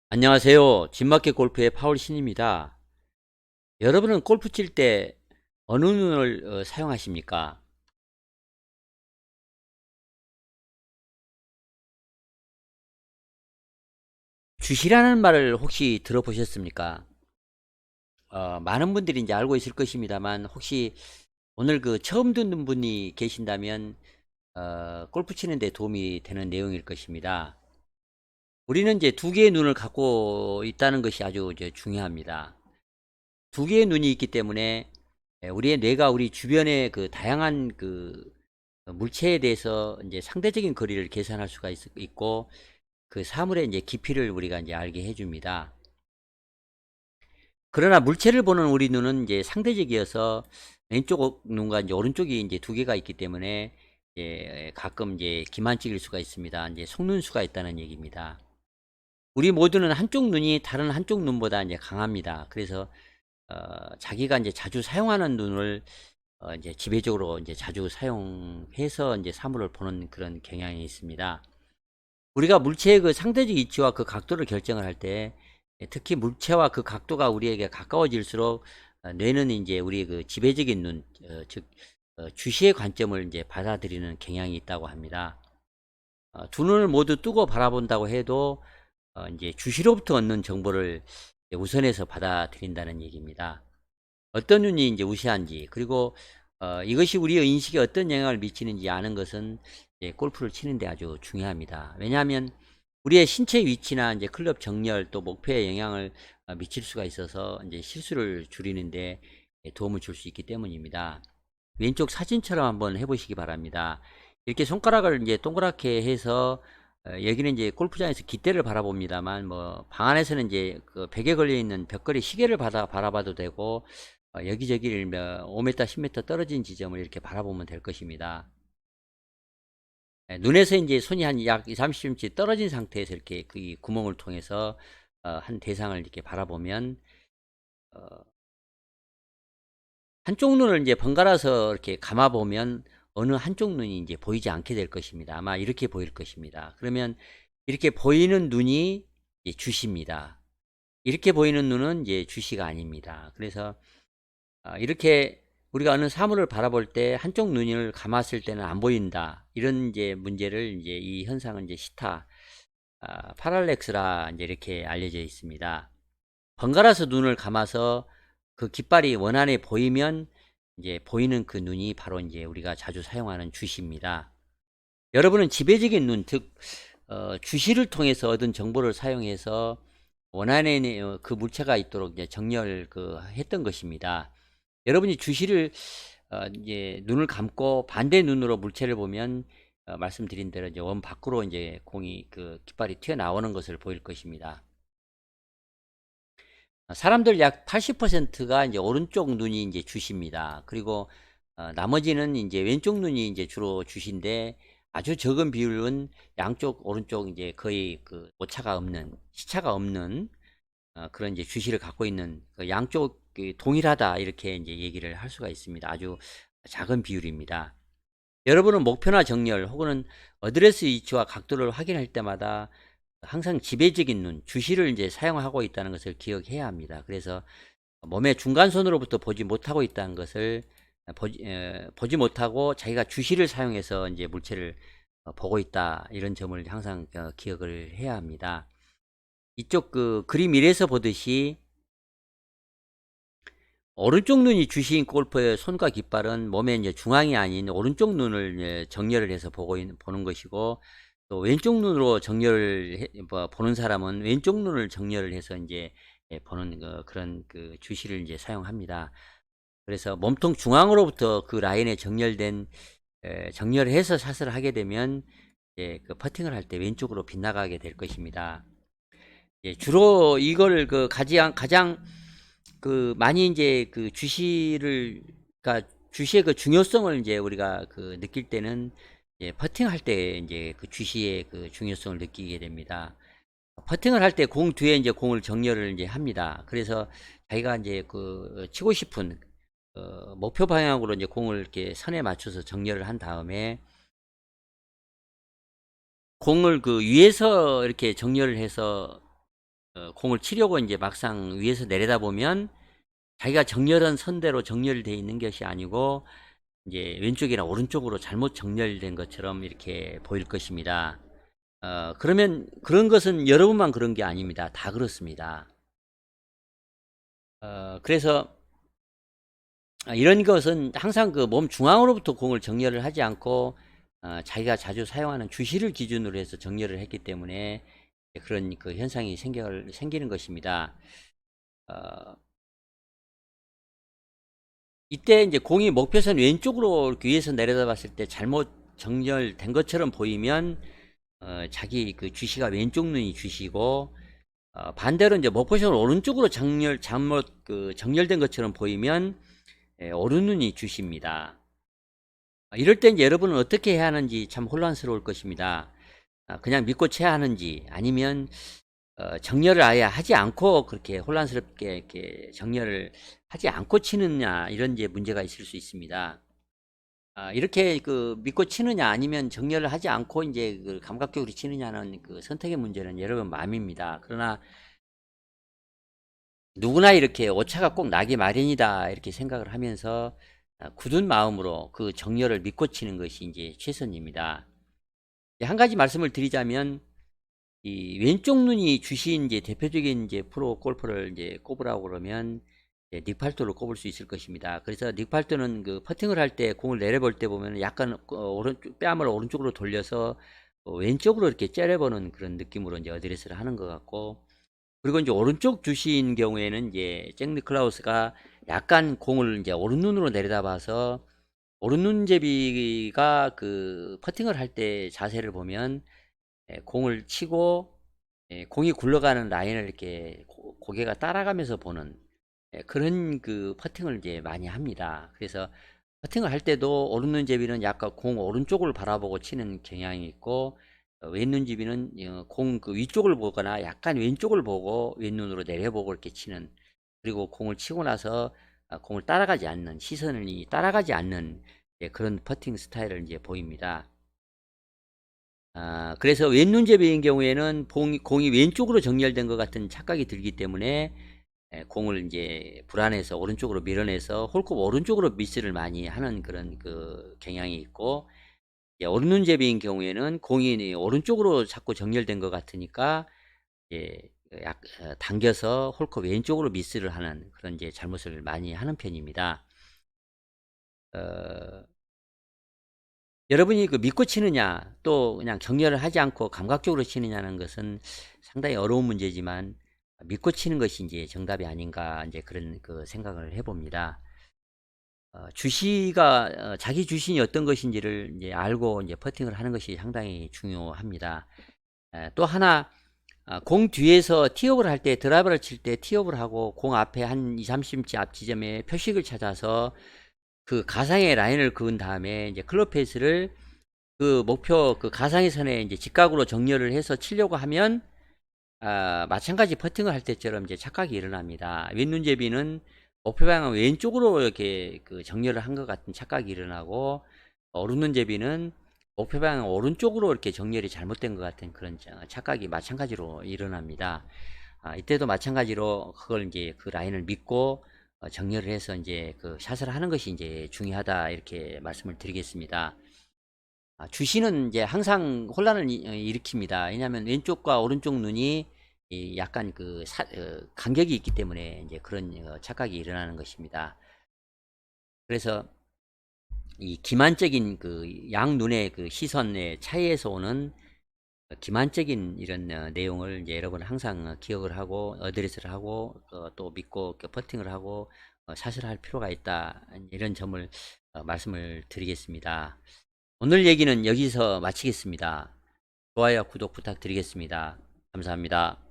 안녕하세요. 진마켓 골프의 파울 신입니다. 여러분은 골프 칠 때 어느 눈을 사용하십니까? 주시라는 말을 혹시 들어보셨습니까? 많은 분들이 이제 알고 있을 것입니다만 혹시 오늘 그 처음 듣는 분이 계신다면 골프 치는 데 도움이 되는 내용일 것입니다. 우리는 이제 두 개의 눈을 갖고 있다는 것이 아주 이제 중요합니다. 두 개의 눈이 있기 때문에 우리의 뇌가 우리 주변의 그 다양한 그 물체에 대해서 이제 상대적인 거리를 계산할 수가 있고 그 사물의 이제 깊이를 우리가 이제 알게 해줍니다. 그러나 물체를 보는 우리 눈은 이제 상대적이어서 왼쪽 눈과 이제 오른쪽이 이제 두 개가 있기 때문에 가끔 이제 기만찍일 수가 있습니다. 이제 속눈수가 있다는 얘기입니다. 우리 모두는 한쪽 눈이 다른 한쪽 눈보다 이제 강합니다. 그래서 자기가 이제 자주 사용하는 눈을 이제 지배적으로 이제 자주 사용해서 이제 사물을 보는 그런 경향이 있습니다. 우리가 물체의 그 상대적 위치와 그 각도를 결정을 할 때, 특히 물체와 그 각도가 우리에게 가까워질수록 뇌는 이제 우리의 그 지배적인 눈, 즉 주시의 관점을 이제 받아들이는 경향이 있다고 합니다. 두 눈을 모두 뜨고 바라본다고 해도 이제 주시로부터 얻는 정보를 우선해서 받아들인다는 얘기입니다. 어떤 눈이 이제 우세한지, 그리고 이것이 우리의 인식에 어떤 영향을 미치는지 아는 것은 골프를 치는데 아주 중요합니다. 왜냐하면 우리의 신체 위치나 이제 클럽 정렬 또 목표에 영향을 미칠 수가 있어서 이제 실수를 줄이는데 도움을 줄 수 있기 때문입니다. 왼쪽 사진처럼 한번 해보시기 바랍니다. 이렇게 손가락을 이제 동그랗게 해서 여기는 이제 골프장에서 깃대를 바라봅니다만 뭐 방 안에서는 이제 그 벽에 걸려 있는 벽걸이 시계를 바라봐도 되고 여기저기를 5m, 10m 떨어진 지점을 이렇게 바라보면 될 것입니다. 눈에서 이제 손이 한 약 20, 30cm 떨어진 상태에서 이렇게 그 구멍을 통해서 한 대상을 이렇게 바라보면 어, 한쪽 눈을 이제 번갈아서 이렇게 감아보면 어느 한쪽 눈이 이제 보이지 않게 될 것입니다. 아마 이렇게 보일 것입니다. 그러면 이렇게 보이는 눈이 이제 주시입니다. 이렇게 보이는 눈은 이제 주시가 아닙니다. 그래서 이렇게 우리가 어느 사물을 바라볼 때 한쪽 눈을 감았을 때는 안 보인다. 이런 이제 문제를 이제 이 현상은 이제 시타 파랄렉스라 이제 이렇게 알려져 있습니다. 번갈아서 눈을 감아서 그 깃발이 원안에 보이면 이제 보이는 그 눈이 바로 이제 우리가 자주 사용하는 주시입니다. 여러분은 지배적인 눈, 즉 주시를 통해서 얻은 정보를 사용해서 원안에 그 물체가 있도록 이제 정렬 했던 것입니다. 여러분이 주시를 이제 눈을 감고 반대 눈으로 물체를 보면 말씀드린 대로 이제 원 밖으로 이제 공이 그 깃발이 튀어나오는 것을 보일 것입니다. 사람들 약 80%가 이제 오른쪽 눈이 이제 주시입니다. 그리고 나머지는 이제 왼쪽 눈이 이제 주로 주시인데 아주 적은 비율은 양쪽 오른쪽 이제 거의 그 오차가 없는 시차가 없는 그런 이제 주시를 갖고 있는 그 양쪽 동일하다 이렇게 이제 얘기를 할 수가 있습니다. 아주 작은 비율입니다. 여러분은 목표나 정렬 혹은 어드레스 위치와 각도를 확인할 때마다 항상 지배적인 눈, 주시를 이제 사용하고 있다는 것을 기억해야 합니다. 그래서 몸의 중간선으로부터 보지 못하고 있다는 것을 보지 못하고 자기가 주시를 사용해서 이제 물체를 보고 있다 이런 점을 항상 기억을 해야 합니다. 이쪽 그 그림 1에서 보듯이 오른쪽 눈이 주시인 골퍼의 손과 깃발은 몸의 이제 중앙이 아닌 오른쪽 눈을 정렬을 해서 보는 것이고, 또 왼쪽 눈으로 보는 사람은 왼쪽 눈을 정렬을 해서 이제 보는 그런 그 주시를 이제 사용합니다. 그래서 몸통 중앙으로부터 그 라인에 정렬을 해서 샷을 하게 되면 그 퍼팅을 할 때 왼쪽으로 빗나가게 될 것입니다. 주로 이걸 그 가장 그 많이 이제 그 주시를 그러니까 주시의 그 중요성을 이제 우리가 그 느낄 때는 퍼팅할 때 이제 그 주시의 그 중요성을 느끼게 됩니다. 퍼팅을 할 때 공 뒤에 이제 공을 정렬을 이제 합니다. 그래서 자기가 이제 그 치고 싶은 목표 방향으로 이제 공을 이렇게 선에 맞춰서 정렬을 한 다음에 공을 그 위에서 이렇게 정렬을 해서 공을 치려고 이제 막상 위에서 내려다보면 자기가 정렬한 선대로 정렬되어 있는 것이 아니고 이제 왼쪽이나 오른쪽으로 잘못 정렬된 것처럼 이렇게 보일 것입니다. 그러면 그런 것은 여러분만 그런 게 아닙니다. 다 그렇습니다. 그래서 이런 것은 항상 그 몸 중앙으로부터 공을 정렬을 하지 않고 자기가 자주 사용하는 주시를 기준으로 해서 정렬을 했기 때문에 그런 그 현상이 생기는 것입니다. 어, 이때 이제 공이 목표선 왼쪽으로 이렇게 위에서 내려다봤을 때 잘못 정렬된 것처럼 보이면 자기 그 주시가 왼쪽 눈이 주시고 반대로 이제 목표선 오른쪽으로 잘못 그 정렬된 것처럼 보이면 오른 눈이 주시입니다. 이럴 땐 여러분은 어떻게 해야 하는지 참 혼란스러울 것입니다. 그냥 믿고 쳐야 하는지 아니면 정렬을 아예 하지 않고 그렇게 혼란스럽게 이렇게 정렬을 하지 않고 치느냐 이런 이제 문제가 있을 수 있습니다. 이렇게 그 믿고 치느냐 아니면 정렬을 하지 않고 이제 그 감각적으로 치느냐는 그 선택의 문제는 여러분 마음입니다. 그러나 누구나 이렇게 오차가 꼭 나기 마련이다 이렇게 생각을 하면서 굳은 마음으로 그 정렬을 믿고 치는 것이 이제 최선입니다. 한 가지 말씀을 드리자면 이 왼쪽 눈이 주신 이제 대표적인 이제 프로 골퍼를 이제 꼽으라고 그러면 닉팔도를 꼽을 수 있을 것입니다. 그래서 닉팔도는 그 퍼팅을 할 때 공을 내려볼 때 보면 약간 오른쪽 뺨을 오른쪽으로 돌려서 왼쪽으로 이렇게 째려보는 그런 느낌으로 이제 어드레스를 하는 것 같고, 그리고 이제 오른쪽 주시인 경우에는 이제 잭 니클라우스가 약간 공을 이제 오른눈으로 내려다봐서 오른눈제비가 그 퍼팅을 할 때 자세를 보면 공을 치고 공이 굴러가는 라인을 이렇게 고개가 따라가면서 보는 그런 그 퍼팅을 이제 많이 합니다. 그래서 퍼팅을 할 때도 오른눈제비는 약간 공 오른쪽을 바라보고 치는 경향이 있고 왼눈제비는 공 그 위쪽을 보거나 약간 왼쪽을 보고 왼눈으로 내려보고 이렇게 치는, 그리고 공을 치고 나서 공을 따라가지 않는, 시선이 따라가지 않는 그런 퍼팅 스타일을 이제 보입니다. 그래서 왼눈제비인 경우에는 공이 왼쪽으로 정렬된 것 같은 착각이 들기 때문에 공을 이제 불안해서 오른쪽으로 밀어내서 홀컵 오른쪽으로 미스를 많이 하는 그런 그 경향이 있고, 오른눈제비인 경우에는 공이 오른쪽으로 자꾸 정렬된 것 같으니까 예, 당겨서 홀컵 왼쪽으로 미스를 하는 그런 이제 잘못을 많이 하는 편입니다. 어, 여러분이 그 믿고 치느냐 또 그냥 정렬을 하지 않고 감각적으로 치느냐는 것은 상당히 어려운 문제지만 믿고 치는 것이 이제 정답이 아닌가 이제 그런 그 생각을 해봅니다. 주시가 자기 주신이 어떤 것인지를 이제 알고 이제 퍼팅을 하는 것이 상당히 중요합니다. 또 하나 공 뒤에서 티업을 할 때 드라이버를 칠 때 티업을 하고 공 앞에 한 2~30cm 앞 지점에 표식을 찾아서 그 가상의 라인을 그은 다음에 이제 클럽 페이스를 그 목표 그 가상의 선에 이제 직각으로 정렬을 해서 치려고 하면 마찬가지 퍼팅을 할 때처럼 이제 착각이 일어납니다. 왼눈제비는 목표 방향 왼쪽으로 이렇게 그 정렬을 한 것 같은 착각이 일어나고, 오른눈제비는 목표 방향 오른쪽으로 이렇게 정렬이 잘못된 것 같은 그런 착각이 마찬가지로 일어납니다. 이때도 마찬가지로 그걸 이제 그 라인을 믿고 정렬을 해서 이제 그 샷을 하는 것이 이제 중요하다 이렇게 말씀을 드리겠습니다. 주시는 이제 항상 혼란을 일으킵니다. 왜냐하면 왼쪽과 오른쪽 눈이 약간 그 간격이 있기 때문에 이제 그런 착각이 일어나는 것입니다. 그래서 이 기만적인 그 양 눈의 그 시선의 차이에서 오는 기만적인 이런 내용을 이제 여러분 항상 기억을 하고 어드레스를 하고 또 믿고 퍼팅을 하고 샷을 할 필요가 있다, 이런 점을 말씀을 드리겠습니다. 오늘 얘기는 여기서 마치겠습니다. 좋아요, 구독 부탁드리겠습니다. 감사합니다.